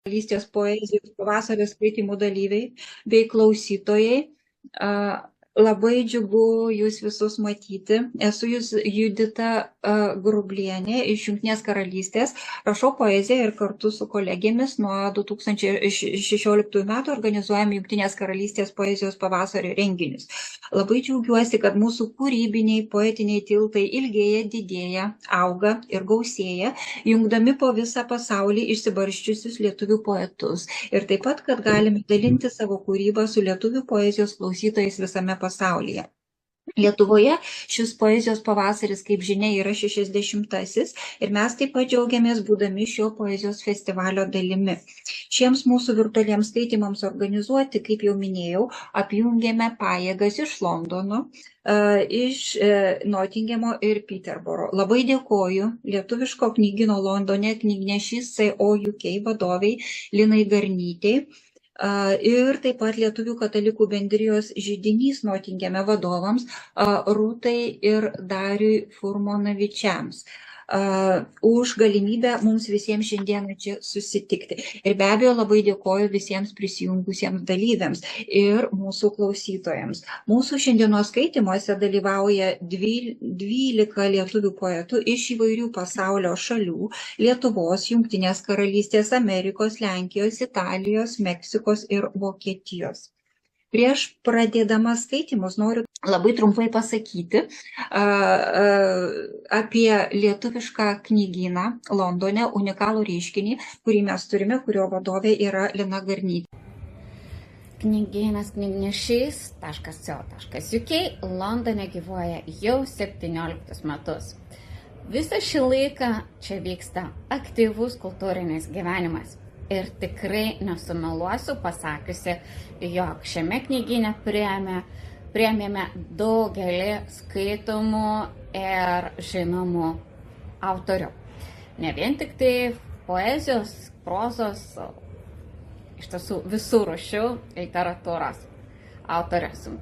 Karalystės poezijos pavasario skaitymų dalyviai bei klausytojai. Labai džiugu jūs visus matyti. Esu Judita Grublienė iš Jungtinės karalystės. Rašau poeziją ir kartu su kolegėmis nuo 2016 metų organizuojame Jungtinės karalystės poezijos pavasario renginius. Labai džiaugiuosi, kad mūsų kūrybiniai, poetiniai tiltai ilgėja, didėja, auga ir gausėja, jungdami po visą pasaulį išsibarsčiusius lietuvių poetus. Ir taip pat, kad galime dalinti savo kūrybą su lietuvių poezijos klausytojais visame pasaulyje. Lietuvoje šis poezijos pavasaris, kaip žinia, yra 60-asis ir mes taip pat džiaugiamės būdami šio poezijos festivalio dalimi. Šiems mūsų virtualiems skaitymams organizuoti, kaip jau minėjau, apjungėme pajėgas iš Londono, iš Notingemo ir Peterboro. Labai dėkoju lietuviško knygyno Londone knygnešys COUK vadoviai Linai Garnytei. Ir taip pat Lietuvių katalikų bendrijos židinys Notingeme vadovams Rūtai ir Dariui Furmonavičiams už galimybę mums visiems šiandieną čia susitikti. Ir be abejo labai dėkoju visiems prisijungusiems dalyviams ir mūsų klausytojams. Mūsų šiandienos skaitimuose dalyvauja 12 lietuvių poetų iš įvairių pasaulio šalių – Lietuvos, Jungtinės karalystės, Amerikos, Lenkijos, Italijos, Meksikos ir Vokietijos. Prieš pradėdama skaitymus noriu labai trumpai pasakyti apie lietuvišką knygyną Londone, unikalų reiškinį, kurį mes turime, kurio vadovė yra Lina Garnytė. Knygynas knygnešys.co.uk Londone gyvuoja jau 17 metus. Visą šį laiką čia vyksta aktyvus kultūrinis gyvenimas. Ir tikrai nesumeluosiu pasakiusi, jog šiame knygyne priėmėme daugelį skaitomų ir žinomų autorių. Ne vien tik tai poezijos, prozos, iš tiesų visų rūšių literatūros autorius.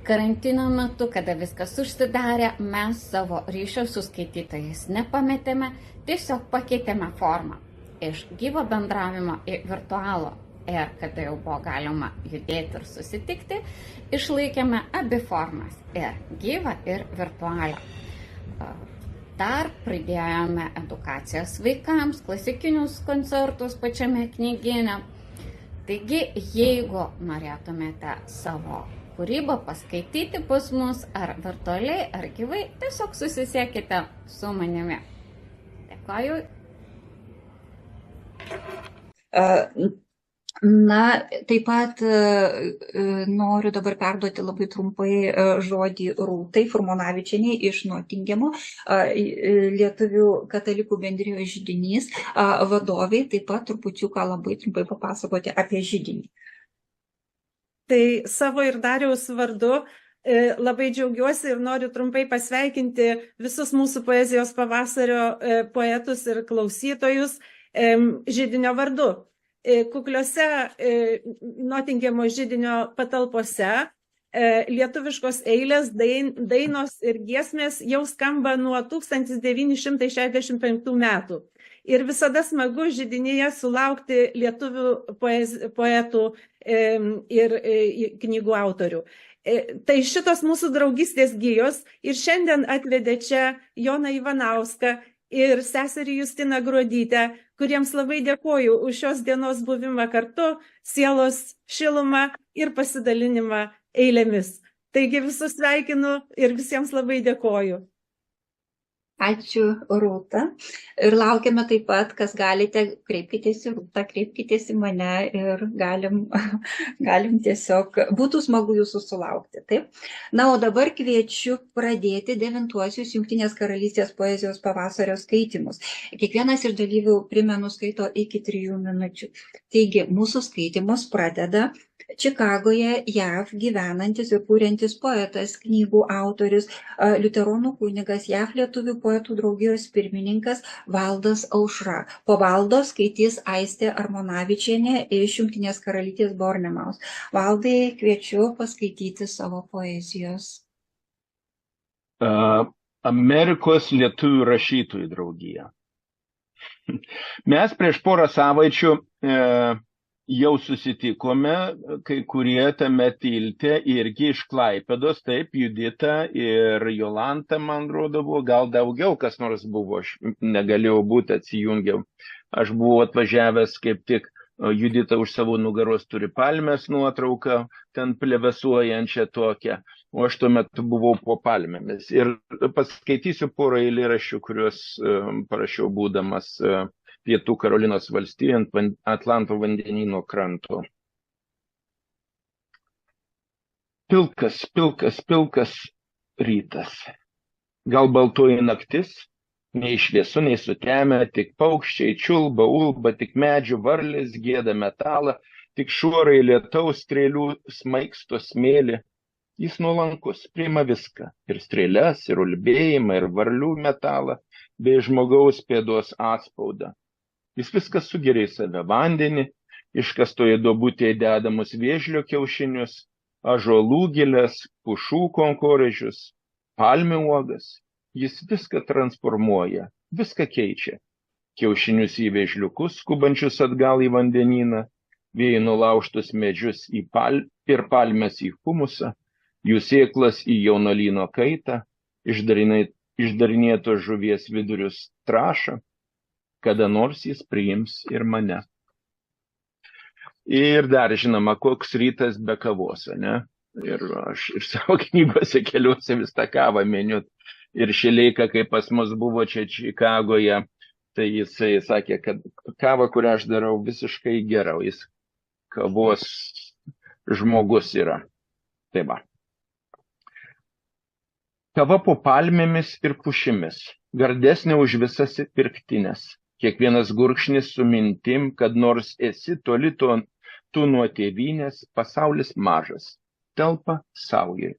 Karantino metu, kada viskas užsidarė, mes savo ryšio su skaitytojais nepametėme, tiesiog pakeitėme formą. Iš gyvo bendravimo į virtualų ir kada jau buvo galima judėti ir susitikti, išlaikėme abi formas – ir gyvą, ir virtualią. Dar pridėjome edukacijas vaikams, klasikinius koncertus pačiame knygyne. Taigi, jeigu norėtumėte savo kūrybą paskaityti pas mus ar virtualiai, ar gyvai, tiesiog susisiekite su manimi. Dėkoju. Na, taip pat noriu dabar perduoti labai trumpai žodį Rūtai Furmonavičienei iš Notingemo, Lietuvių katalikų bendrijos židinys vadoviai, taip pat trupučiuką labai trumpai papasakoti apie židinį. Tai savo ir Dariaus vardu labai džiaugiuosi ir noriu trumpai pasveikinti visus mūsų poezijos pavasario poetus ir klausytojus židinio vardu. Kukliose Notingemo židinio patalpose lietuviškos eilės, dainos ir giesmės jau skamba nuo 1965 metų. Ir visada smagu židinyje sulaukti lietuvių poetų ir knygų autorių. Tai šitos mūsų draugystės gijos ir šiandien atvedė čia Joną Ivanauską ir seserį Justiną Gruodytę, kuriems labai dėkoju už šios dienos buvimą kartu, sielos šilumą ir pasidalinimą eilėmis. Taigi visus sveikinu ir visiems labai dėkoju. Ačiū, Rūta. Ir laukiame taip pat, kas galite, kreipkitės į Rūtą, kreipkitės į mane ir galim tiesiog, būtų smagu jūsų sulaukti. Taip? Na, o dabar kviečiu pradėti 9-uosius Jungtinės karalystės poezijos pavasario skaitymus. Kiekvienas iš dalyvių, primenu, skaito iki 3 minučių. Taigi, mūsų skaitymus pradeda Čikagoje, JAV gyvenantis ir kūriantis poetas, knygų autorius, liuteronų kunigas, JAV lietuvių poetų draugijos pirmininkas Valdas Aušra. Po Valdo skaitys Aistė Armonavičienė iš Jungtinės karalystės Bournemouth. Valdai, kviečiu paskaityti savo poezijos. Amerikos lietuvių rašytojų draugija. Mes prieš porą savaičių jau susitikome, kai kurie tame tilte irgi iš Klaipėdos, taip, Judita ir Jolanta, man rodo, buvo, gal daugiau kas nors buvo, aš negalėjau būti, atsijungiau. Aš buvau atvažiavęs kaip tik, Judita už savo nugaros turi palmės nuotrauką, ten plevesuojančią tokią, o aš tuo metu buvau po palmėmis. Ir paskaitysiu porą eilėraščių, kuriuos parašiau būdamas Pietų Karolinos valstijoje ant Atlanto vandenyno kranto. Pilkas, pilkas, pilkas rytas. Gal baltoji naktis, nei šviesu, nei sutemę, tik paukščiai čiulba, ulba, tik medžių varlės gieda metalą, tik šuorai lietaus strėlių smaigsto smėlį. Jis nuolankus, priima viską, ir strėles, ir ulbėjimą, ir varlių metalą, bei žmogaus pėdos atspaudą. Jis viskas sugeria į save vandenį, iškastoje duobutėje dedamus vėžlio kiaušinius, ąžuolų gilės, pušų konkorėžius, palmių uogas. Jis viską transformuoja, viską keičia. Kiaušinius į vėžliukus, skubančius atgal į vandenyną, vėjai nulaužtus medžius ir palmes į humusą, jų sėklas į jaunuolyno kaitą, išdarinėtos žuvies vidurius trąšą. Kada nors jis priims ir mane. Ir dar, žinoma, koks rytas be kavos, ne? Ir aš ir savo knygose keliuose vis tą kavą miniu. Ir Šileika, kai pas mus buvo čia Čikagoje, tai jisai sakė, kad kava, kurią aš darau, visiškai gera. Jis kavos žmogus yra. Tai va. Kava po palmėmis ir pušimis, gardesnė už visas pirktinės. Kiekvienas gurkšnis su mintim, kad nors esi toli tu nuo tėvynės, pasaulis mažas, telpa saugiai.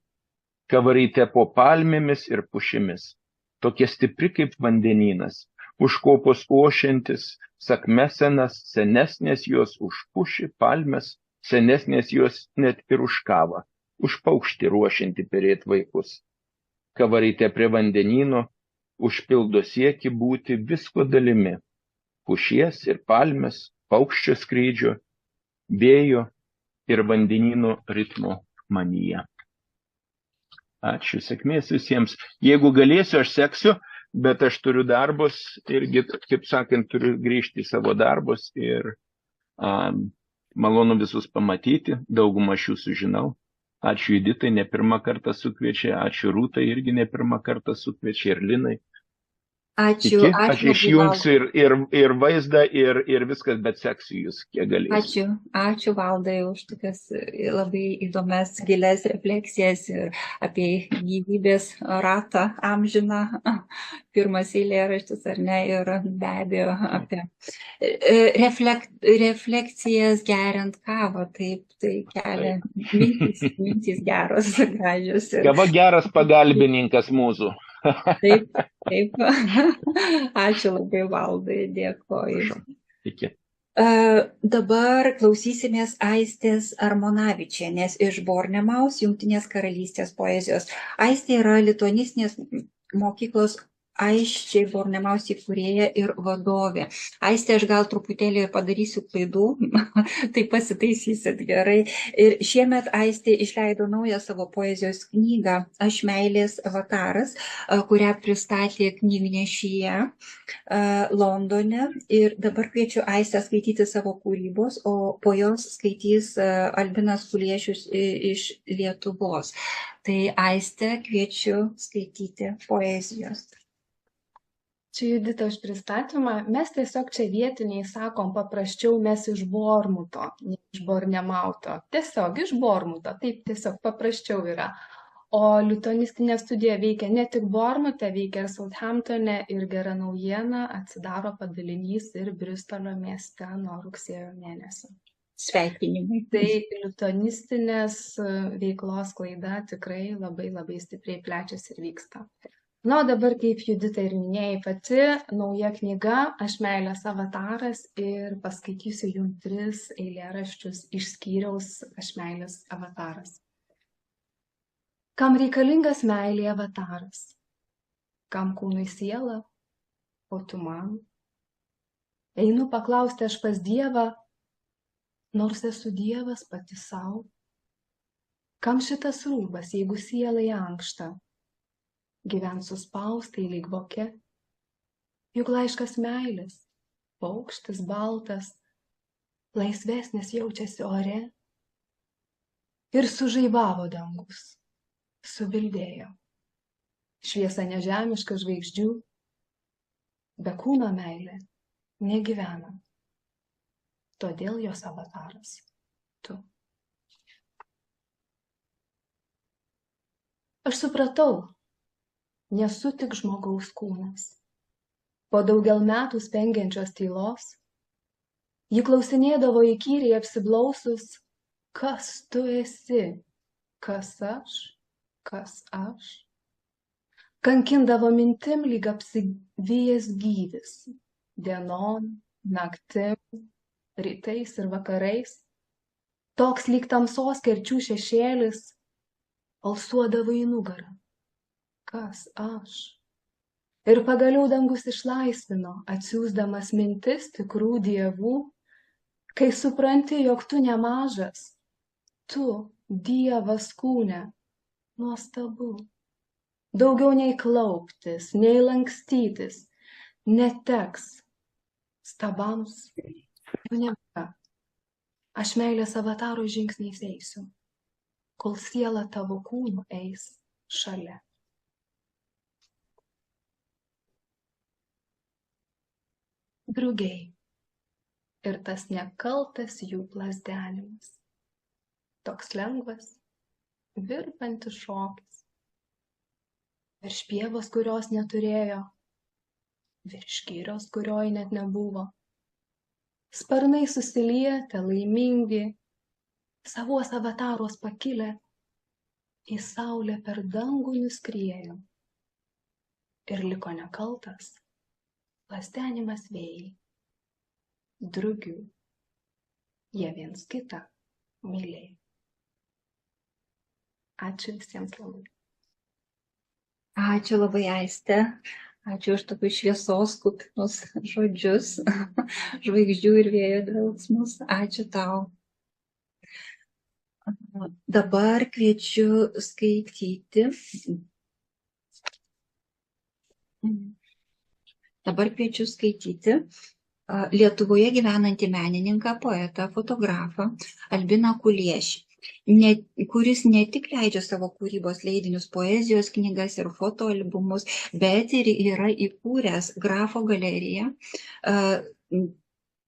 Kavarytė po palmėmis ir pušimis, tokia stipri kaip vandenynas, už kopos ošiantis, sakme senas, senesnės jos už pušį, palmes, senesnės jos net ir už kavą, už paukštį ruošianti perėt vaikus. Kavarytė prie vandenyno užpildo siekį būti visko dalimi. Pušies ir palmės, paukščio skrydžio, vėjo ir vandenyno ritmo manyje. Ačiū, sėkmės visiems. Jeigu galėsiu, aš seksiu, bet aš turiu darbus irgi, kaip sakant, turiu grįžti į savo darbus ir malonu visus pamatyti, daugumą aš jūsų žinau. Ačiū Juditai, ne pirmą kartą sukviečia, ačiū Rūtai, irgi ne pirmą kartą sukviečia ir Linai. Ačiū, Iki, ačiū. aš išjungsiu ir vaizdą, ir viskas, bet seksiu jūs, kiek galėsiu. Ačiū Valdai už tokias labai įdomias, gilias refleksijas ir apie gyvybės ratą amžiną. Pirmas eilėraštis, ar ne, ir be abejo apie refleksijas geriant kavą, taip, tai kelia mintys geros, gražios. Kava geras pagalbininkas mūsų. Taip, taip. Ačiū labai Valdai, dėkoju. Iki. Dabar klausysimės Aistės Armonavičienės iš Bornemaus, Jungtinės karalystės poezijos. Aistė yra lituanistinės mokyklos Aisčiai Bornemaus įkūrėja ir vadovė. Aistė, aš gal truputėlį padarysiu klaidų, tai pasitaisysit gerai. Ir šiemet Aistė išleido naują savo poezijos knygą Aš meilės avataras, kurią pristatė knygnešyje Londone. Ir dabar kviečiu Aistę skaityti savo kūrybos, o po jos skaitys Albinas Kuliešius iš Lietuvos. Tai Aistę kviečiu skaityti poezijos. Čia Judita už pristatymą. Mes tiesiog čia vietiniai sakom paprasčiau, mes iš Bormuto, ne iš Bornemauto. Tiesiog iš Bormuto, taip tiesiog paprasčiau yra. O lituanistinė studija veikia ne tik Bormute, veikia ir Southamptone, ir gera naujiena, atsidaro padalinys ir Bristolio mieste nuo rugsėjo mėnesio. Sveikinimai. Tai lituanistinės veiklos klaida tikrai labai stipriai plečiasi ir vyksta. Na, o dabar, kaip Judita ir minėjai pati, nauja knyga Aš meilės avataras ir paskaitysiu jums 3 eilėraščius iš skyriaus Aš meilės avataras. Kam reikalingas meilė avataras? Kam kūnui siela, o tu man? Einu paklausti aš pas Dievą, nors esu Dievas pati savo. Kam šitas rūbas, jeigu sielai ankšta? Gyvent suspaustai lyg voke. Juk laiškas meilės, paukštis baltas, laisvesnis jaučiasi ore. Ir sužaibavo dangus, subildėjo. Šviesa nežemiška žvaigždžių, be kūno meilė negyvena. Todėl jos avataras tu. Aš supratau, nesu tik žmogaus kūnas. Po daugel metų spengiančios tylos, ji klausinėdavo įkyriai apsiblausus, kas tu esi, kas aš. Kankindavo mintim lyg apsivijęs gyvis, dienon, naktim, rytais ir vakarais. Toks lyg tamsos kerčių šešėlis alsuodavo į nugarą. Kas aš? Ir pagaliau dangus išlaisvino, atsiųsdamas mintis tikrų dievų, kai supranti, jog tu nemažas, tu Dievas kūne, nuostabu. Daugiau nei klauptis, nei lankstytis, neteks stabams, jų nebėra. Aš meilės avataro žingsniais eisiu, kol siela tavo kūnu eis šalia. Drugiai ir tas nekaltas jų plazdenimas. Toks lengvas, virpantis šokis. Virš pievos, kurios neturėjo, virš girios, kurioj net nebuvo. Sparnai susilietę, laimingi, savos avataros pakilę, į saulę per dangų nuskriejo. Ir liko nekaltas plazdenimas vėjai, drugių, jie viens kitą mylėjo. Ačiū visiems labai. Ačiū labai, Aiste. Ačiū už tokius šviesos kupinus žodžius, žvaigždžių ir vėjo dvelksmus. Ačiū tau. Dabar kviečiu skaityti. Lietuvoje gyvenantį menininką, poetą, fotografą Albiną Kuliešį, kuris ne tik leidžia savo kūrybos leidinius, poezijos knygas ir fotoalbumus, bet ir yra įkūręs Grafo galeriją,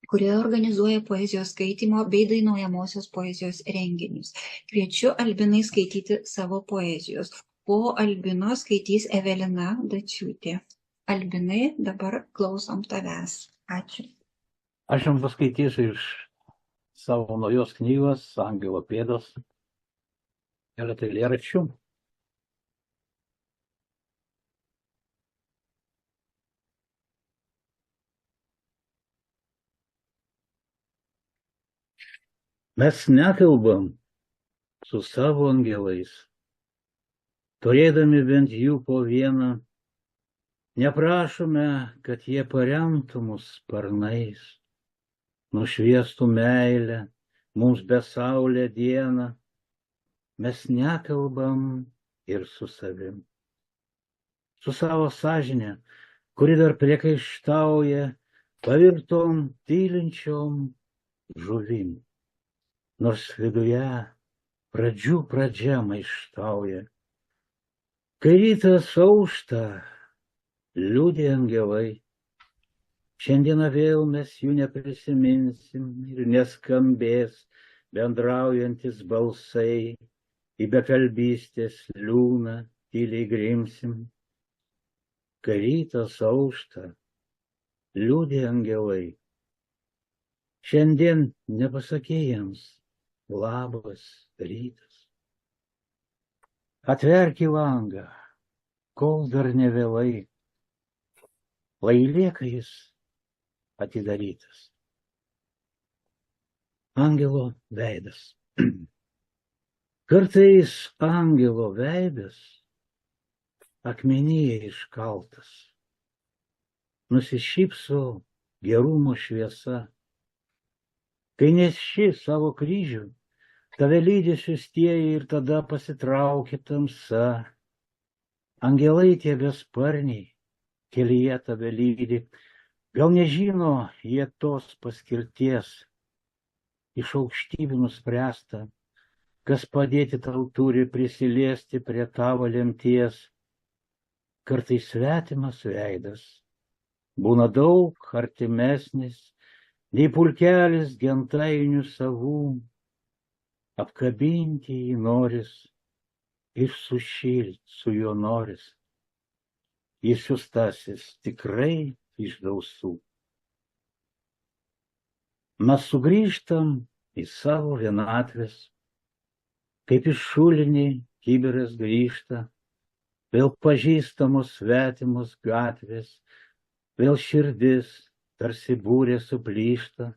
kurioje organizuoja poezijos skaitymo bei dainuojamosios poezijos renginius. Kviečiu Albinai skaityti savo poezijos. Po Albino skaitys Evelina Daciūtė. Albinai, dabar klausom tavęs. Ačiū. Aš jums paskaitysiu iš savo naujos knygos Angelo pėdos keletą eilėraščių. Mes nekalbam su savo angelais, turėdami bent jų po vieną, neprašome, kad jie paremtų mus sparnais, nušviestų meilę mums besaulę dieną. Mes nekalbam ir su savim, su savo sąžine, kuri dar priekaištauja pavirtom tylinčiom žuvim, nors viduje pradžių pradžia maištauja. Kai rytas aušta, liūdi angelai, šiandieną vėl mes jų neprisiminsim ir neskambės bendraujantis balsai, į bekalbystės liūną tyliai grimsim. Kai rytas aušta, liūdi angelai, šiandien nepasakė jiems labas rytas. Atverki langą, kol dar nevėlai, lai lieka jis atidarytas. Angelo veidas. Kartais angelo veidas akmenyje iškaltas, nusišypso gerumo šviesa. Kai neši savo kryžių, tave lydi siųstieji ir tada pasitraukia tamsa. Angelai tie besparniai, kelyje tave lydi, gal nežino jie tos paskirties, iš aukštybių nuspręsta, kas padėti tau turi prisiliesti prie tavo lemties. Kartais svetimas veidas būna daug artimesnis, nei pulkelis gentainių savų. Apkabinti jį noris ir sušilt su juo noris. Jis siųstasis tikrai iš dausų. Mes sugrįžtam į savo vienatvės, kaip iš šulinį kibiras grįžta, vėl pažįstamos svetimos gatvės, vėl širdis tarsi būrė suplyšta,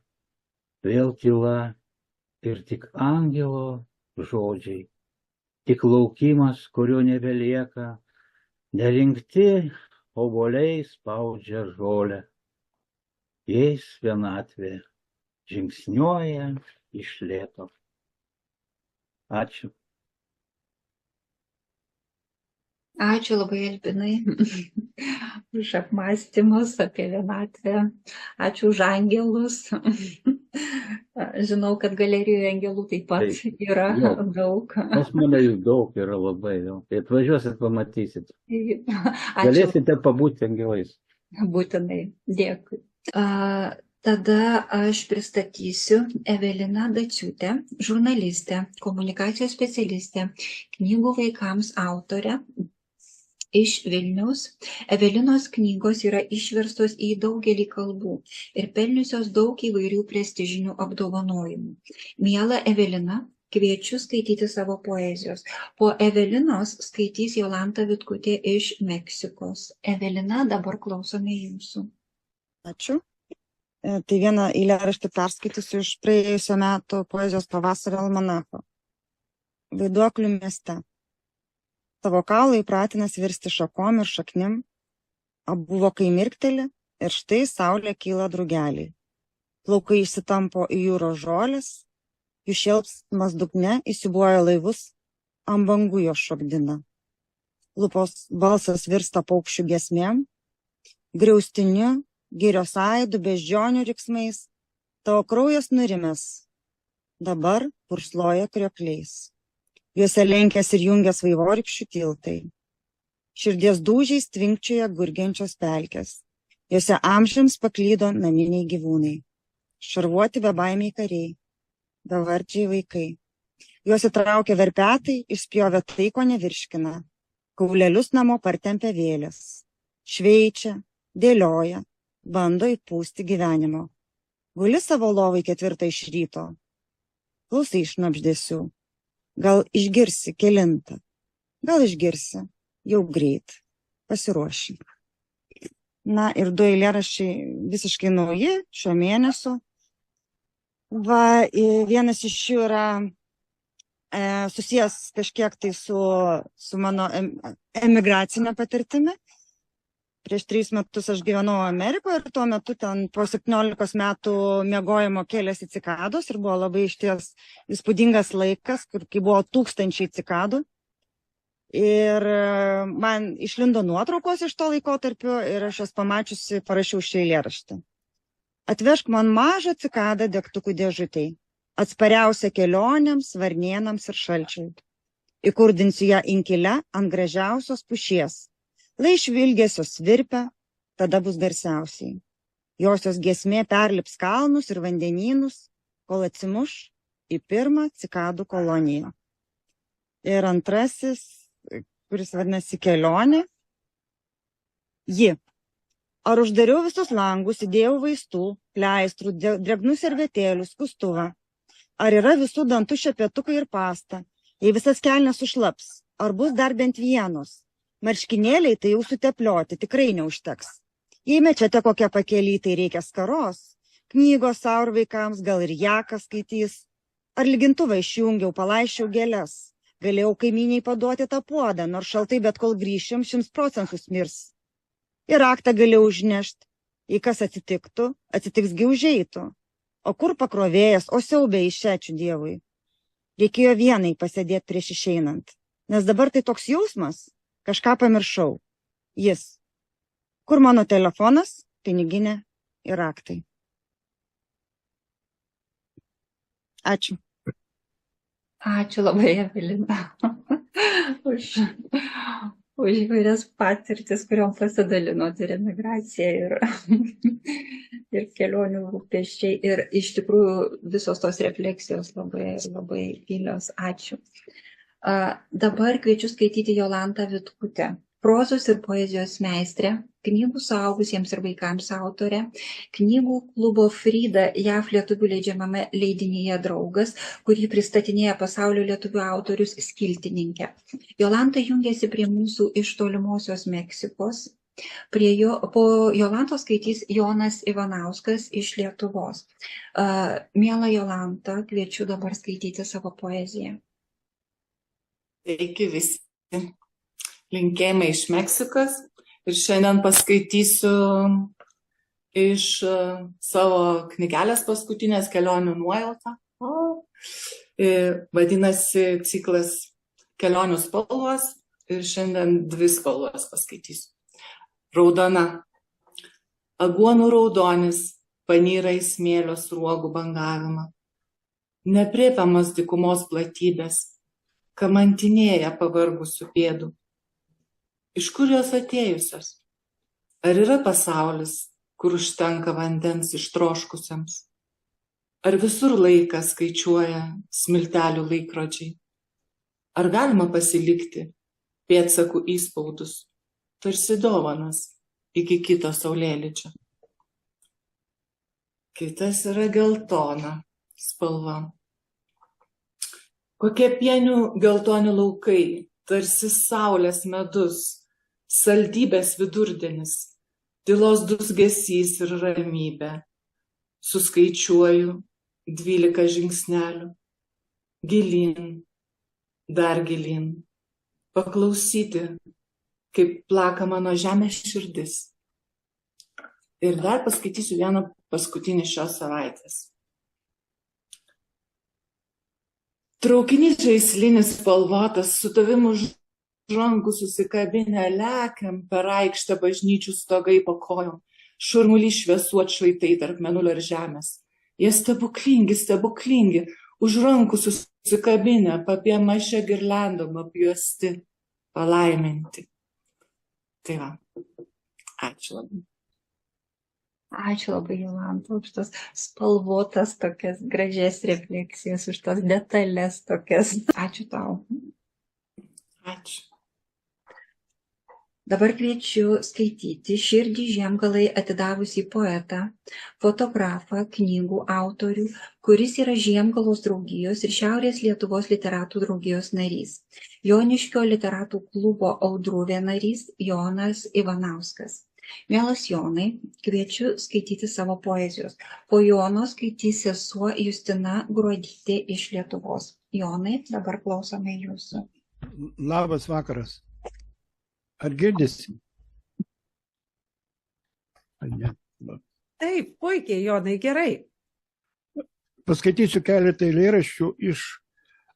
vėl tyla ir tik angelo žodžiai, tik laukimas, kurio nebelieka, nerinkti obuoliai spaudžia žolę, jais vienatvė žingsniuoja iš lėto. Ačiū. Ačiū labai, Albinai, už apmąstymus apie vienatvę. Ačiū už angelus. Žinau, kad galerijoje angelų taip pat yra daug. Pas mane jų daug yra labai daug. Tai atvažiuosit, pamatysit. Ačiū. Galėsite pabūti angelais. Būtinai. Dėkui. Tada aš pristatysiu Eveliną Daciūtę, žurnalistę, komunikacijos specialistę, knygų vaikams autorę iš Vilniaus. Evelinos knygos yra išverstos į daugelį kalbų ir pelniusios daug įvairių prestižinių apdovanojimų. Miela Evelina, kviečiu skaityti savo poezijos. Po Evelinos skaitys Jolanta Vitkutė iš Meksikos. Evelina, dabar klausome jūsų. Ačiū. Tai vieną eilėraštį perskaitysiu iš praėjusio metų poezijos pavasario almanacho. Vaiduoklių mieste. Tavo kaulai pratinas virsti šakom ir šaknim, abu vokai mirkteli ir štai saulė kyla drugeliai. Plaukai išsitampo į jūros žolės, jų šėlpsmas dugne įsiūbuoja laivus, ant bangų jos šokdina. Lūpos balsas virsta paukščių giesmėm, griaustiniu, girios aidu, beždžionių riksmais, tavo kraujas nurimęs, dabar pursloja kriokliais. Juose lenkęs ir jungęs vaivorykščių tiltai. Širdies dūžiais tvinkčioja gurgiančios pelkės. Juose amžiams paklydo naminiai gyvūnai. Šarvuoti bebaimiai kariai, bevardžiai vaikai. Juos įtraukia verpetai, išspjovė tai, ko nevirškina. Kaulelius namo partempia vėlės. Šveičia, dėlioja, bando įpūsti gyvenimo. Guli savo lovai 4 iš ryto. Klausai šnabždesių. Gal išgirsi kelintą, gal išgirsi, jau greit, pasiruoši. Na ir 2 eilėraščiai visiškai nauji, šio mėnesio. Vienas iš jų yra susijęs kažkiek tai su mano emigracinė patirtimi. Prieš 3 metus aš gyvenau Amerikoje ir tuo metu ten po 17 metų miegojimo kėlėsi cikados ir buvo labai išties įspūdingas laikas, kai buvo 1000 cikadų. Ir man išlindo nuotraukos iš to laikotarpio ir aš jas pamačiusi parašiau šį eilėraštį. Atvežk man mažą cikadą degtukų dėžutei, atspariausia kelionėms, varnėnams ir šalčiui. Įkurdinsiu ją inkile ant gražiausios pušies. Lai iš vilgesio svirpia, tada bus garsiausiai. Josios giesmė perlips kalnus ir vandenynus, kol atsimuš į pirmą cikadų koloniją. Ir antrasis, kuris vadinasi kelionė. Ji. Ar uždariau visus langus, įdėjau vaistų, pleistrų, dregnus servetėlius, skustuvą. Ar yra visų dantų šepetukai ir pasta? Jei visas kelnes sušlaps, ar bus dar bent vienos? Marškinėliai tai jau suteplioti, tikrai neužteks. Jei mečete kokią pakelį, tai reikia skaros. Knygos sau ir vaikams, gal ir jaką skaitys. Ar lygintuvą išjungiau, palaiščiau gėles. Galėjau kaimyniai paduoti tą puodą, nors šaltai, bet kol grįšim, 100% mirs. Ir raktą galėjau užnešti. Jei kas atsitiktų, atsitiksgi užeitų. O kur pakrovėjas, o siaubė išečių Dievui. Reikėjo vienai pasėdėti prieš išeinant, nes dabar tai toks jausmas, kažką pamiršau. Jis. Kur mano telefonas, piniginė ir raktai. Ačiū. Ačiū labai, Evelina, už įvairias patirtis, kuriuom pasidalinot ir emigracija, ir kelionių rūpesčiai. Ir iš tikrųjų visos tos refleksijos labai, labai gilios. Ačiū. Dabar kviečiu skaityti Jolantą Vitkutę. Prozos ir poezijos meistrė, knygų suaugusiems ir vaikams autorė, knygų klubo Frida JAV lietuvių leidžiamame leidinyje Draugas, kurį pristatinėja pasaulio lietuvių autorius skiltininkė. Jolanta jungiasi prie mūsų iš tolimosios Meksikos. Po Jolantos skaitys Jonas Ivanauskas iš Lietuvos. Miela Jolanta, kviečiu dabar skaityti savo poeziją. Sveiki visi. Linkėjimai iš Meksikos ir šiandien paskaitysiu iš savo knygelės paskutinės Kelionių nuojauta. Vadinasi ciklas Kelionių spalvos ir šiandien 2 spalvas paskaitysiu. Raudona. Aguonų raudonis panyra į smėlio sruogų bangavimą. Nepriepiamas dykumos platybės, kamantinėja pavargusių pėdų. Iš kur jos atėjusios? Ar yra pasaulis, kur užtenka vandens ištroškusiems? Ar visur laiką skaičiuoja smiltelių laikrodžiai? Ar galima pasilikti pėdsakų įspaudus, tarsi dovanas iki kito saulėlydžio? Kitas yra geltona spalva. Kokie pienių geltoni laukai, tarsi saulės medus, saldybės vidurdienis, tylos dūzgesys ir ramybė. Suskaičiuoju 12 žingsnelių. Gilyn, dar gilyn. Paklausyti, kaip plaka mano žemės širdis. Ir dar paskaitysiu vieną paskutinį šios savaitės. Traukinys žaislinis spalvotas, su tavim už rankų susikabinę lekiam per aikštę bažnyčių stogai po kojom, šurmulys šviesų atšvaitai tarp mėnulio ir žemės. Jie stebuklingi, stebuklingi, už rankų susikabinę, papiemašę girlandom apjuosti, palaiminti. Tai va, ačiū labai. Ačiū labai, Jolanta, už tas spalvotas tokias gražias refleksijas, už tas detalės tokias. Ačiū tau. Ačiū. Dabar kviečiu skaityti Širdį žiemgalai atidavusį poetą, fotografą, knygų autorių, kuris yra Žiemgalos draugijos ir Šiaurės Lietuvos literatų draugijos narys. Joniškio literatų klubo Audruvė narys Jonas Ivanauskas. Mielas Jonai, kviečiu skaityti savo poezijos. Po Jono skaitys sesuo Justina Gruodytė iš Lietuvos. Jonai, dabar klausome jūsų. Labas vakaras. Ar girdisi? Taip, puikiai, Jonai, gerai. Paskaitysiu keletą eilėraščių iš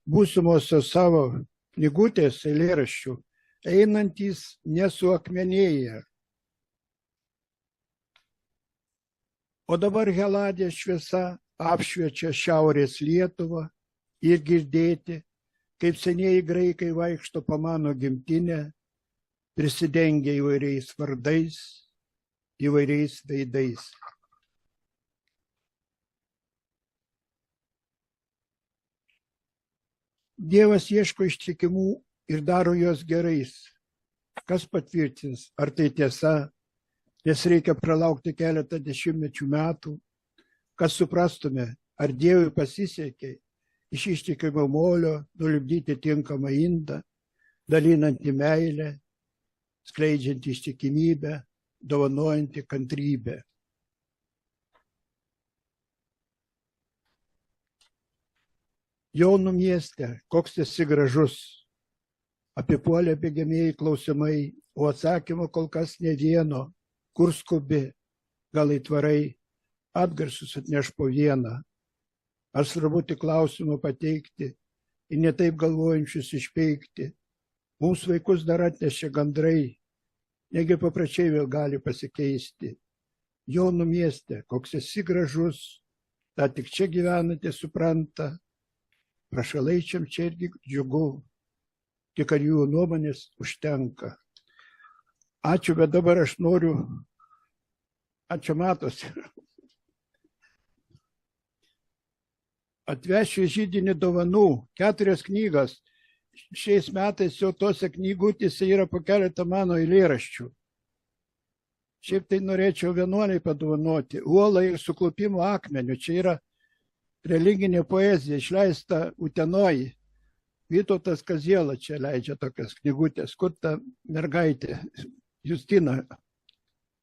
būsimosios savo knygutės eilėraščių, einantys nesuakmenėję. O dabar Heladės šviesa apšviečia šiaurės Lietuvą ir girdėti, kaip senieji graikai vaikšto po mano gimtinę, prisidengia įvairiais vardais, įvairiais veidais. Dievas ieško ištikimų ir daro juos gerais. Kas patvirtins, ar tai tiesa, nes reikia pralaukti keletą dešimtmečių metų, kad suprastume, ar Dievui pasisekė iš ištikimo molio nulipdyti tinkamą indą, dalinantį meilę, skleidžianti ištikimybę, dovanojanti kantrybę. Jaunų mieste, koks esi gražus, apipuolė bėgiamieji klausimai, o atsakymo kol kas ne vieno, kur skubi, gal įtvarai atgarsius atneš po vieną. Ar svarbu tik klausimų pateikti ir netaip galvojančius išpeikti. Mums vaikus dar atnešė gandrai, negi paprašiai vėl gali pasikeisti. Jonų mieste, koks esi gražus, tą tik čia gyvenate supranta. Prašalaičiam čia irgi džiugu, tik ar jų nuomonės užtenka. Ačiū, bet dabar aš noriu, ačiū matosi, atvešiu židinį dovanų, 4 knygas. Šiais metais jau tose knygutėse yra po keletą mano eilėraščių. Šiaip tai norėčiau 11 padovanoti. Uola ir suklupimo akmeniu. Čia yra religinė poezija, išleista Utenoj. Vytautas Kaziela čia leidžia tokias knygutės. Kur ta mergaitė? Justina,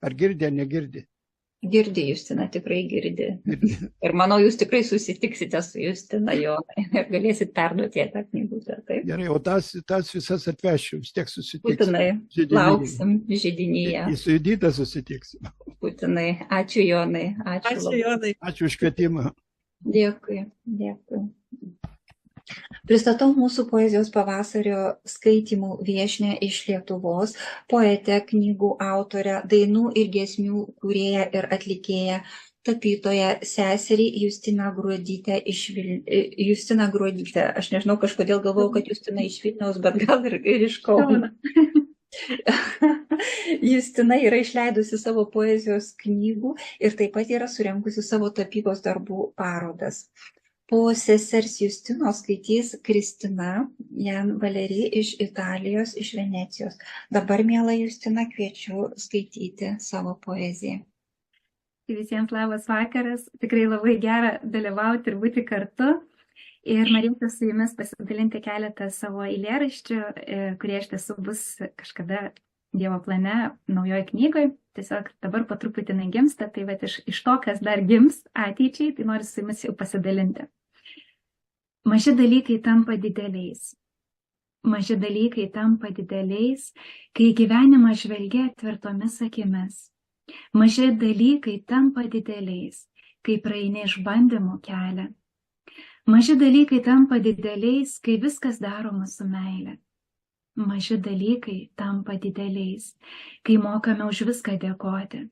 ar girdi, ar negirdi? Girdi, Justina, tikrai girdi. Ir manau, jūs tikrai susitiksite su Justina Jonai ir galėsit perduoti tą knygutę. Taip? Gerai, o tas visas atvešiu, vis tiek susitiksim. Būtinai, lauksim židinyje. Į su Judita susitiksim. Būtinai. Ačiū Jonai. Ačiū, Jonai. Ačiū už kvietimą. Dėkui, dėkui. Pristatau mūsų poezijos pavasario skaitymų viešnią iš Lietuvos, poetę, knygų autorę, dainų ir giesmių kūrėją ir atlikėją, tapytoją, seserį Justiną Gruodytę iš Justiną Gruodytę. Aš nežinau, kažkodėl galvojau, kad Justina iš Vilniaus, bet gal ir iš Kauno. Justina yra išleidusi savo poezijos knygų ir taip pat yra surengusi savo tapybos darbų parodas. Po sesers Justinos skaitys Kristina Jan Valerij iš Italijos, iš Venecijos. Dabar, miela Justina, kviečiu skaityti savo poeziją. Visiems labas vakaras. Tikrai labai gera dalyvauti ir būti kartu. Ir norėčiau su jumis pasidalinti keletą savo eilėraščių, kurie iš tiesų bus kažkada Dievo plane naujoje knygoje. Tiesiog dabar po truputį negimsta, tai vat iš to, kas dar gims ateičiai, tai noriu su jumis jau pasidalinti. Maži dalykai tampa dideliais. Maži dalykai tampa dideliais, kai gyvenimą žvelgia atvertomis akimis. Maži dalykai tampa dideliais, kai praeini išbandymų kelią. Maži dalykai tampa dideliais, kai viskas daroma su meile. Maži dalykai tampa dideliais, kai mokame už viską dėkoti.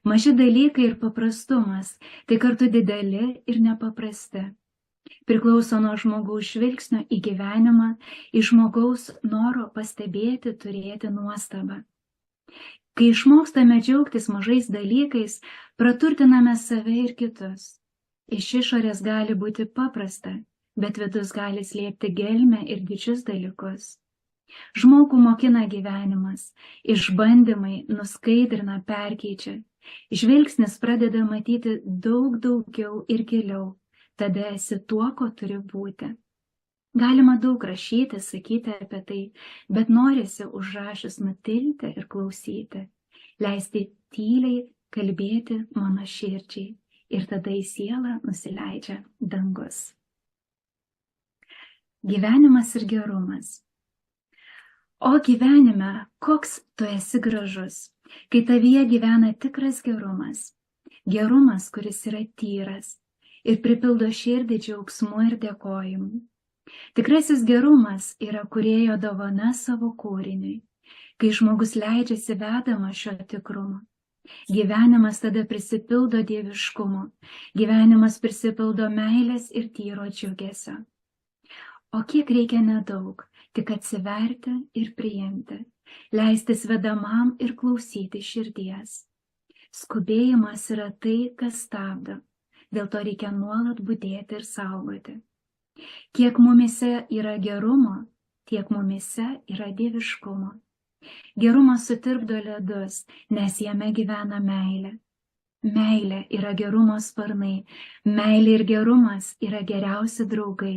Maži dalykai ir paprastumas, tai kartu dideli ir nepaprasti. Priklauso nuo žmogaus žvilgsnio į gyvenimą, iš žmogaus noro pastebėti, turėti nuostabą. Kai išmokstame džiaugtis mažais dalykais, praturtiname save ir kitus. Iš išorės gali būti paprasta, bet vidus gali slėpti gelmę ir didžius dalykus. Žmogų mokina gyvenimas, išbandymai nuskaidrina, perkeičia. Žvilgsnis pradeda matyti daug daugiau ir giliau. Tada esi tuo, ko turi būti. Galima daug rašyti, sakyti apie tai, bet norisi užrašius nutilti ir klausyti, leisti tyliai kalbėti mano širdžiai ir tada į sielą nusileidžia dangus. Gyvenimas ir gerumas. O gyvenime, koks tu esi gražus, kai tavyje gyvena tikras gerumas. Gerumas, kuris yra tyras ir pripildo širdį džiaugsmu ir dėkojimu. Tikrasis gerumas yra kūrėjo dovana savo kūriniui, kai žmogus leidžiasi vedama šio tikrumo. Gyvenimas tada prisipildo dieviškumo, gyvenimas prisipildo meilės ir tyro džiugesio. O kiek reikia nedaug, tik atsiverti ir priimti, leistis vedamam ir klausyti širdies. Skubėjimas yra tai, kas stabdo. Dėl to reikia nuolat budėti ir saugoti. Kiek mumise yra gerumo, tiek mumise yra dieviškumo. Gerumas sutirpdo ledus, nes jame gyvena meilė. Meilė yra gerumo sparnai, meilė ir gerumas yra geriausi draugai.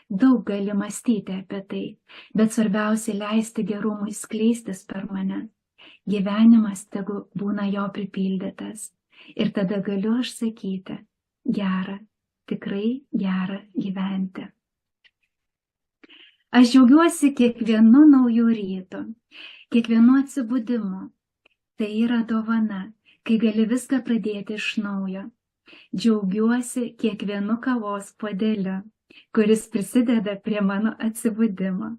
Daug gali mąstyti apie tai, bet svarbiausia leisti gerumui skleistis per mane. Gyvenimas tegu būna jo pripildytas. Ir tada galiu aš sakyti, gera, tikrai gera gyventi. Aš džiaugiuosi kiekvienu nauju rytu, kiekvienu atsibudimu, Tai yra dovana, kai gali viską pradėti iš naujo. Džiaugiuosi kiekvienu kavos puodeliu, kuris prisideda prie mano atsibudimo.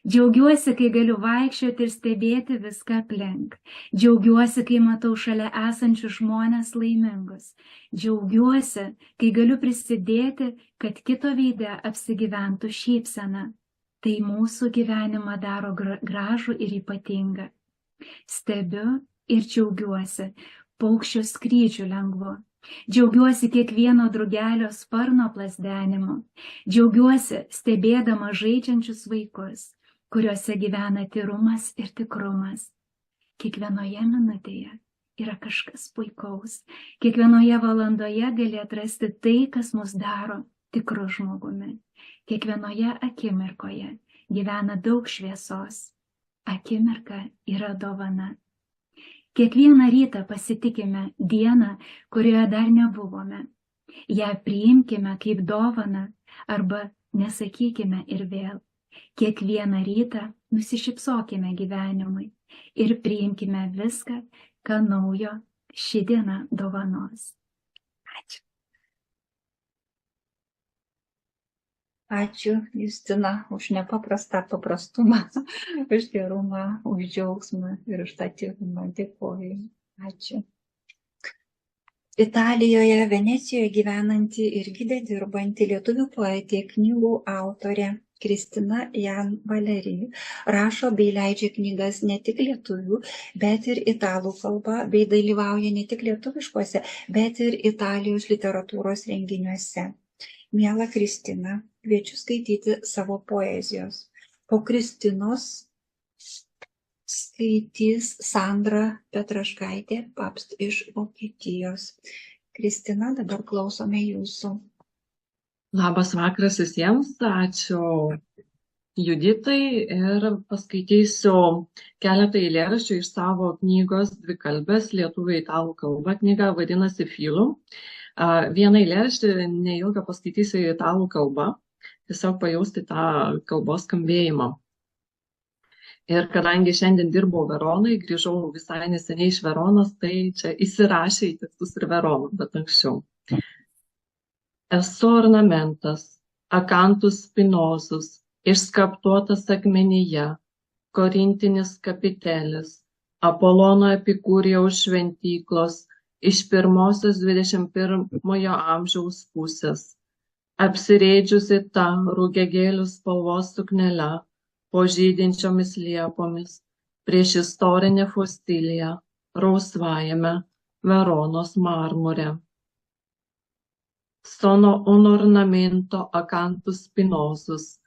Džiaugiuosi, kai galiu vaikščioti ir stebėti viską aplink. Džiaugiuosi, kai matau šalia esančius žmonės laimingus. Džiaugiuosi, kai galiu prisidėti, kad kito veide apsigyventų šypsena. Tai mūsų gyvenimą daro gražų ir ypatingą. Stebiu ir džiaugiuosi paukščio skrydžiu lengvu. Džiaugiuosi kiekvieno drugelio sparno plasdenimu. Džiaugiuosi stebėdama žaidžiančius vaikus, kuriuose gyvena tyrumas ir tikrumas. Kiekvienoje minutėje yra kažkas puikaus. Kiekvienoje valandoje gali atrasti tai, kas mus daro tikru žmogumi. Kiekvienoje akimirkoje gyvena daug šviesos. Akimirka yra dovana. Kiekvieną rytą pasitikime dieną, kurioje dar nebuvome. Ją priimkime kaip dovaną arba nesakykime ir vėl. Kiekvieną rytą nusišypsokime gyvenimui ir priimkime viską, ką naujo ši diena dovanos. Ačiū. Ačiū, Justina, už nepaprastą paprastumą, už gerumą, už džiaugsmą ir už tą tyrumą. Dėkoju. Ačiū. Italijoje, Venecijoje gyvenanti ir gidė dirbanti lietuvių poetė, knygų autorė Kristina Jan Valeri rašo bei leidžia knygas ne tik lietuvių, bet ir italų kalba, bei dalyvauja ne tik lietuviškuose, bet ir Italijos literatūros renginiuose. Miela Kristina, kviečiu skaityti savo poezijos. Po Kristinos skaitys Sandra Petraškaitė, Pabst iš Vokietijos. Kristina, dabar klausome jūsų. Labas vakaras visiems, ačiū Juditai ir paskaitysiu keletą eilėraščių iš savo knygos Dvikalbės lietuvių italų kalba. Knyga vadinasi Filum. Vieną eilėraštį neilgą paskaitysiu italų kalba, tiesiog pajausti tą kalbos skambėjimą. Ir kadangi šiandien dirbau Veronai, grįžau visai neseniai iš Veronos, tai čia įsirašė į tekstus ir Veroną, bet anksčiau. Esu ornamentas, akantus spinozus, išskaptuotas akmenyje, korintinis kapitelis, Apolono Epikūrijaus šventyklos, iš pirmosios 21 amžiaus pusės, apsirėdžiusi tą rugiagėlių spalvos suknelę po žydinčiomis liepomis, prieš istorinę fostiliją, rausvajame Veronos marmure. Sono un ornamento acanthus spinosus,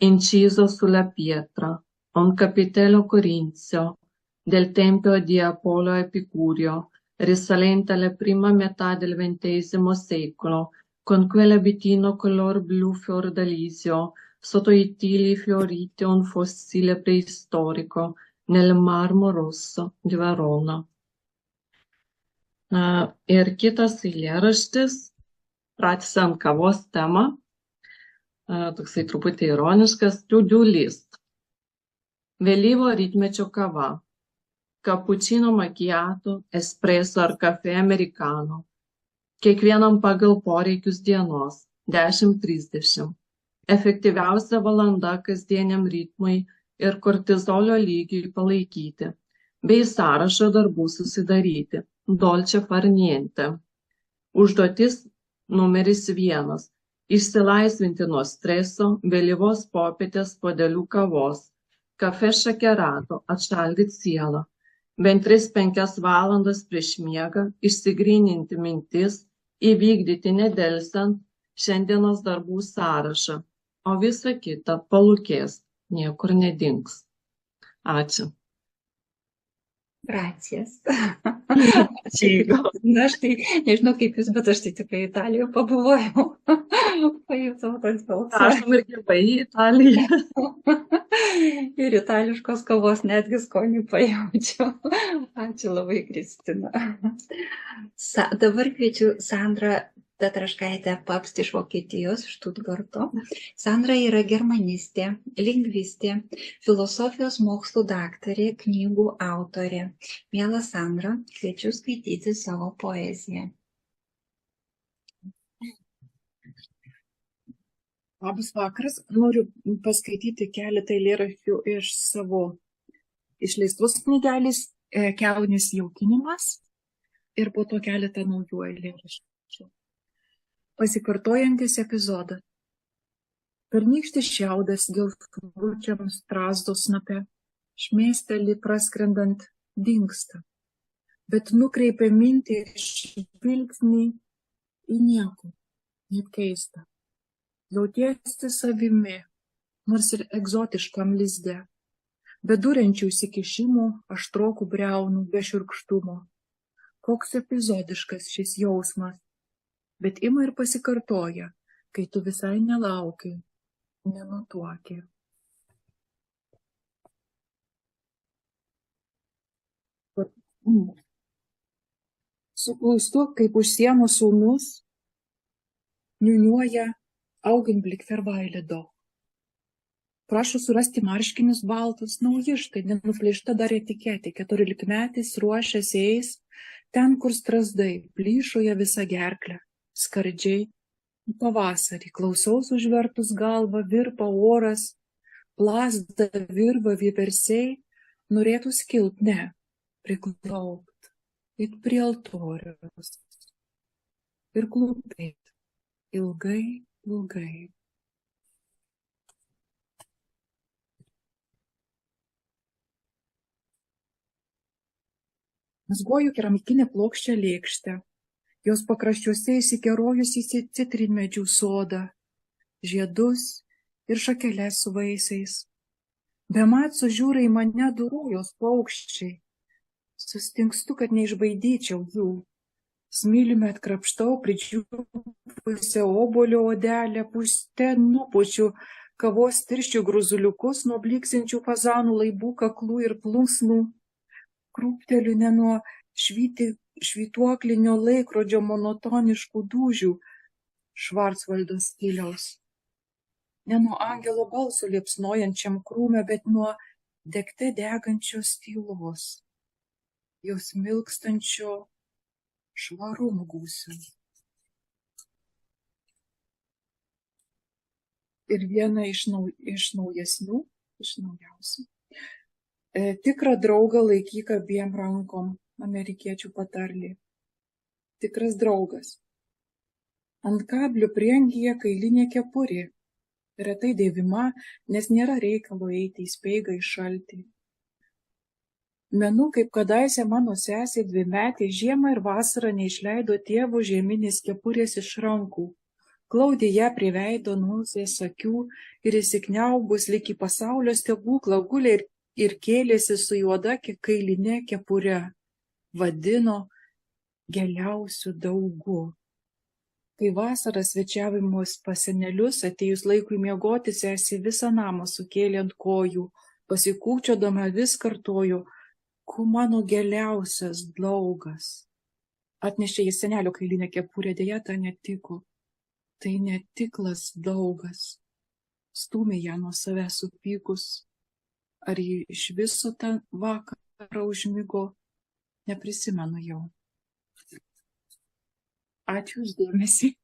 inciso sulla pietra, un capitello corinzio, del tempio di Apollo Epicurio, risalente alla prima metà del XX secolo, con quell'abitino color blu fiordalisio, sotto i tili fioriti un fossile preistorico nel marmo rosso di Verona. Ir kitas eilėraštis, pratęsiant kavos temą, toksai truputį ironiškas, to-do list. Vėlyvo rytmečio kava. Cappuccino macchiato, espresso ar kafė americano. Kiekvienam pagal poreikius dienos, 10:30. Efektyviausia valanda kasdieniam ritmui ir kortizolio lygiui palaikyti, bei sąrašą darbų susidaryti, dolce far niente. Užduotis numeris 1. Išsilaisvinti nuo streso, vėlyvos popietės puodelių kavos, kafė šakerato, atšaldyti sielą. Bent 3-5 valandas prieš miegą išsigryninti mintis, įvykdyti nedelsiant šiandienos darbų sąrašą, o visa kita palūkės, niekur nedings. Ačiū. Gracijas. Na, aš tai nežinau kaip jūs, bet aš tai tik Italijoje pabuvojau. Pajutau tas balsas. Aš ir gyvai į Italiją. Ir itališkos kavos netgi skonį pajaučiau. Ačiū labai, Kristina. Dabar kviečiu Sandrą Tatraškaitė Papst iš Vokietijos, Štutgarto. Sandra yra germanistė, lingvistė, filosofijos mokslų daktarė, knygų autorė. Miela Sandra, kviečiu skaityti savo poeziją. Labas vakaras. Noriu paskaityti keletą eilėraščių iš savo išleistos knygelės Kiaunės jaukinimas ir po to keletą naujų eilėraščių. Pasikartojantis epizodas. Pernykštis šiaudas geltonučiam strazdo snape, šmėsteli praskrendant dingsta, bet nukreipia mintį ir žvilgsnį į niekur, net keista. Jautiesi savimi, nors ir egzotiškam lizde, be durenčių įsikišimų, aštrokų briaunų, be šiurkštumo. Koks epizodiškas šis jausmas, bet ima ir pasikartoja, kai tu visai nelauki, nenutuoki. Suklūstu, kaip už sienos sūnus niūniuoja Augenblick verweile doch. Prašo surasti marškinius baltus, nauji štai, nenuflėšta dar etiketė, 14-metis ruošiasi eis, ten, kur strazdai, plyšoja visą gerklę, skardžiai, pavasarį, klausaus užvertus galvą, virpa oras, plazda virva vieversiai, norėtų skilt, ne, priklaupt, it prie altoriaus, ir klūpėt, ilgai, ilgai. Mazgoju keramikinę plokščią lėkštę, jos pakraščiuose įsikerojusi į citrinmedžių sodą, žiedus ir šakeles su vaisiais. Bemat sužiūra į mane du rujos paukščiai. Sustingstu, kad neišbaidyčiau jų. Smilime atkrapštau pridžiūvusią obuolio odelę, puste nupučiu kavos tirščių gruzuliukus nuo bliksinčių fazanų laibų kaklų ir plunksnų. Krūpteliu ne nuo švytuoklinio laikrodžio monotoniškų dūžių Švarcvaldo stiliaus. Ne nuo angelo balso liepsnojančiam krūme, bet nuo degte degančios tylos, jos milkstančio švarumo gūsių. Ir viena iš naujausių. Tikrą draugą laikyk abiem rankom, amerikiečių patarlė. Tikras draugas. Ant kablių prieangyje kailinė kepurė, retai dėvima, nes nėra reikalo eiti į speigą į šaltį. Menu, kaip kadaise mano sesė dvimetė, žiemą ir vasarą neišleido tėvo žieminės kepurės iš rankų, glaudė ją prie veido, nosės, akių ir įsikniaubus lyg į pasaulio stebuklą gulė ir kėlėsi su juoda kailine kepure, vadino geriausiu draugu. Kai vasarą svečiavimus pas senelius, atėjus laikui miegoti, sesė visą namą sukėlė ant kojų, pasikūčiodama vis kartojo, ku mano geriausias draugas. Atnešė į senelio kailinę kepurę, dėja ta netiko. Tai netiklas draugas. Stūmė ją nuo savęs supykus. Ar ji iš viso tą vakarą užmigo, neprisimenu jau. Ačiū už dėmesį.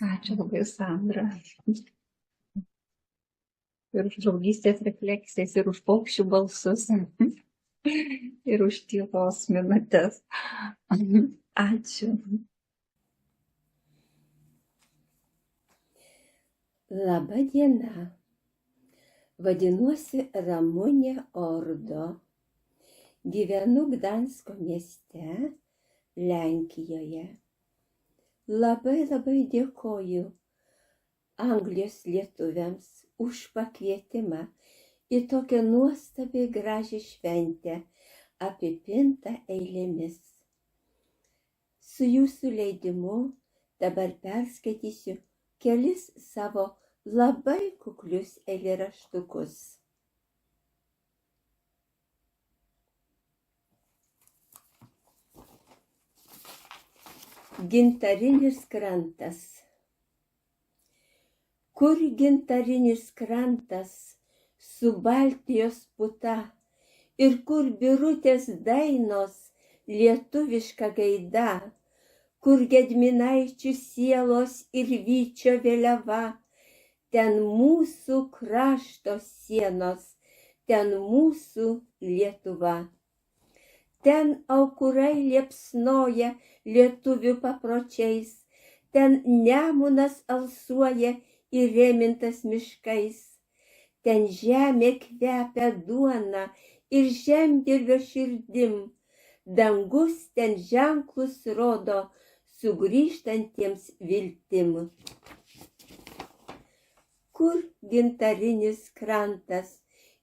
Ačiū labai, Sandra. Ir už draugystės refleksijas, ir už paukščių balsus, ir už tylos minutės. Ačiū. Labą dieną. Vadinuosi Ramunė Ordo. Gyvenu Gdansko mieste, Lenkijoje. Labai dėkoju Anglijos lietuviams už pakvietimą į tokią nuostabiai gražią šventę, apipintą eilėmis. Su jūsų leidimu dabar perskaitysiu kelis savo labai kuklius eilėraštukus. Gintarinis krantas. Kur gintarinis krantas su Baltijos puta ir kur birutės dainos lietuviška gaida, kur gedminaičių sielos ir Vyčio vėliava, ten mūsų krašto sienos, ten mūsų Lietuva. Ten aukurai liepsnoja lietuvių papročiais, ten Nemunas alsuoja įrėmintas miškais, ten žemė kvepia duona ir žemdirbio širdim, dangus ten ženklus rodo sugrįžtantiems viltim. Kur gintarinis krantas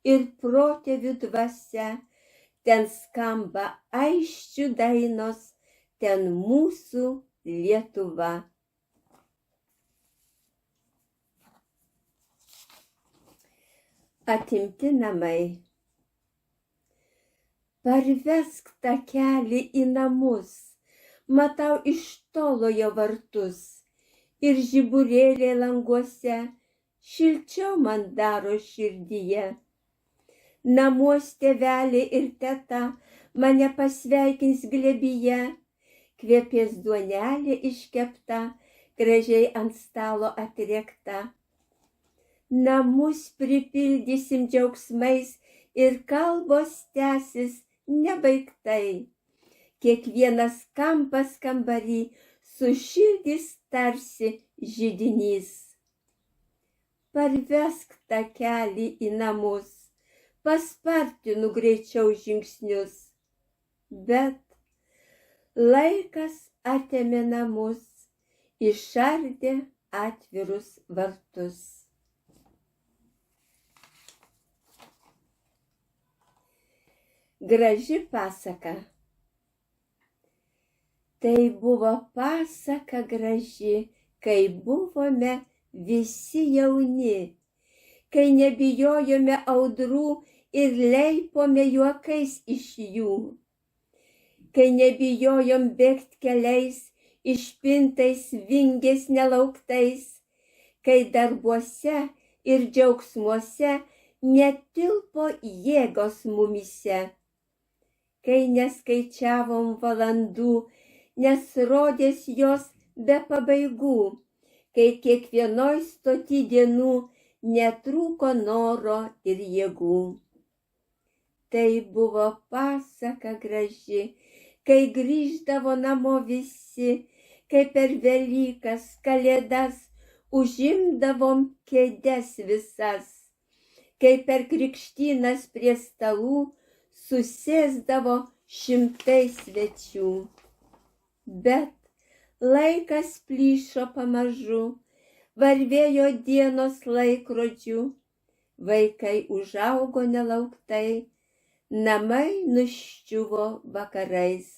ir protėvių dvasia, ten skamba aisčių dainos, ten mūsų Lietuva. Atimti namai. Parvesk tą kelią į namus, matau iš tolo jo vartus ir žiburėliai languose šilčiau man daro širdyje. Namuos tėvelė ir teta mane pasveikins glėbyje, kvepės duonelė iškepta, gražiai ant stalo atriekta. Namus pripildysim džiaugsmais ir kalbos tęsis nebaigtai. Kiekvienas kampas kambarį sušildys tarsi židinys. Parvesk tą kelią į namus, paspartinu greičiau žingsnius, bet laikas atėmė namus, išardė atvirus vartus. Graži pasaka. Tai buvo pasaka graži, kai buvome visi jauni, kai nebijojome audrų ir leipome juokais iš jų, kai nebijojom bėgt keliais, išpintais vingiais nelauktais, kai darbuose ir džiaugsmuose netilpo jėgos mumyse, kai neskaičiavom valandų, nes rodės jos be pabaigų, kai kiekvienoj stoti dienų netrūko noro ir jėgų. Tai buvo pasaka graži, kai grįždavo namo visi, kai per Velykas, Kalėdas užimdavom kėdes visas, kai per krikštynas prie stalų susėsdavo šimtai svečių. Bet laikas plyšo pamažu, varvėjo dienos laikrodžių, vaikai užaugo nelauktai, namai nuščiuvo vakarais.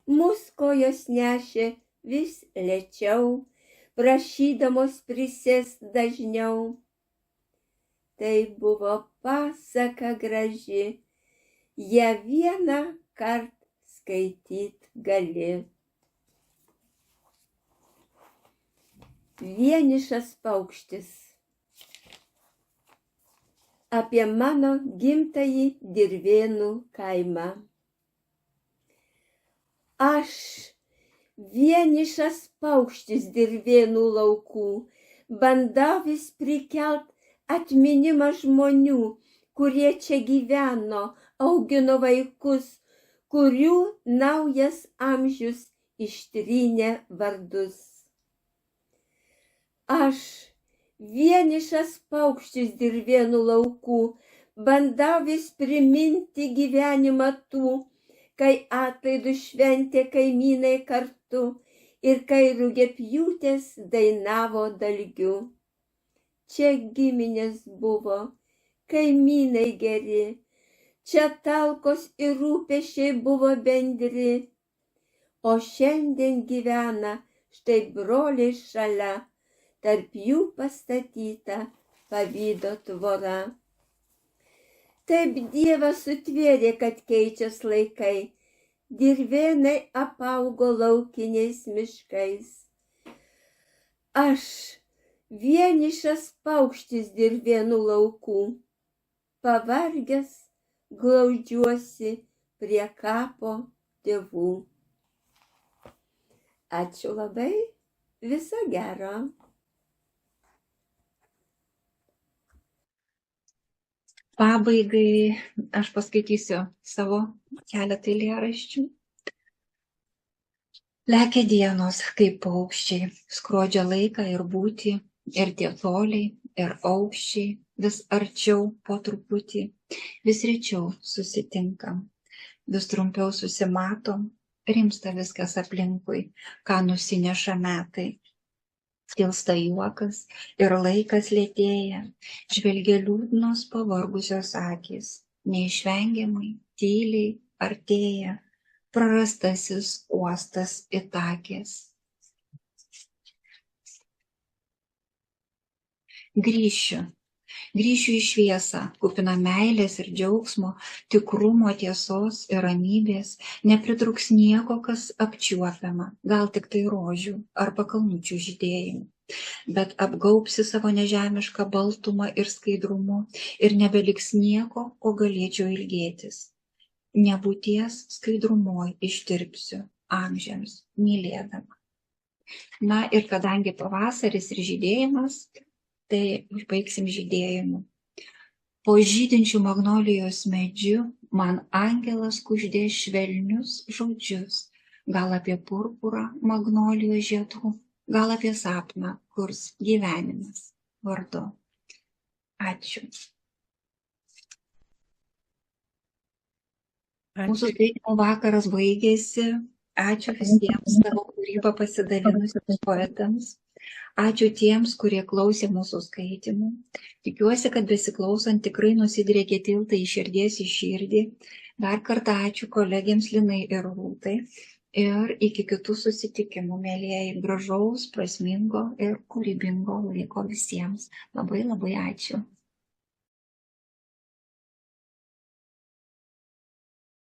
Mus kojos nešė vis lėčiau, prašydamos prisėst dažniau. Tai buvo pasaka graži, ją vieną kart skaityt gali. Vienišas paukštis. Apie mano gimtąjį Dirvėnų kaimą. Aš, vienišas paukštis Dirvėnų laukų, bandau vis prikelt atminimą žmonių, kurie čia gyveno, augino vaikus, kurių naujas amžius ištrynė vardus. Aš, vienišas paukštis Dirvėnų laukų, bandau vis priminti gyvenimą tų, kai atlaidų šventė kaimynai kartu ir kai rugiapjūtės dainavo dalgiu. Čia giminės buvo, kaimynai geri, čia talkos ir rūpesčiai buvo bendri, o šiandien gyvena štai broliai šalia, tarp jų pastatyta pavydo tvora. Taip Dievas sutvėrė, kad keičias laikai, dirvėnai apaugo laukiniais miškais. Aš, vienišas paukštis dirvėnų laukų, pavargęs glaudžiuosi prie kapo tėvų. Ačiū labai, viso gero. Pabaigai aš paskaitysiu savo keletą eilėraščių. Lekia dienos, kaip paukščiai, skrodžia laiką ir būtį, ir tie toliai, ir aukščiai, vis arčiau po truputį, vis rečiau susitinkam, vis trumpiau susimatom, rimsta viskas aplinkui, ką nusineša metai. Tilsta juokas ir laikas lėtėja, žvelgia liūdnos pavargusios akys, neišvengiamai, tyliai artėja, prarastasis uostas Itakės. Grįšiu į šviesą, kupiną meilės ir džiaugsmo, tikrumo, tiesos ir ramybės, nepritruks nieko, kas apčiuopiama, gal tik tai rožių ar pakalnučių žydėjimų, bet apgaubsi savo nežemišką baltumą ir skaidrumu ir nebeliks nieko, ko galėčiau ilgėtis. Nebūties skaidrumoj ištirpsiu amžiams mylėdama. Na ir kadangi pavasaris ir žydėjimas, tai užbaigsim žydėjimu. Po žydinčių magnolijos medžiu man angelas kuždė švelnius žodžius, gal apie purpurą magnolijos žiedų, gal apie sapną, kurs gyvenimas vardu. Ačiū. Mūsų skaitymo vakaras baigėsi. Ačiū visiems savo kūrybą pasidalinusiems poetams. Ačiū tiems, kurie klausė mūsų skaitymų. Tikiuosi, kad besiklausant tikrai nusidriekė tiltai iš širdies į širdį. Dar kartą ačiū kolegėms Linai ir Rūtai. Ir iki kitų susitikimų, mielieji, gražaus, prasmingo ir kūrybingo laiko visiems. Labai labai ačiū.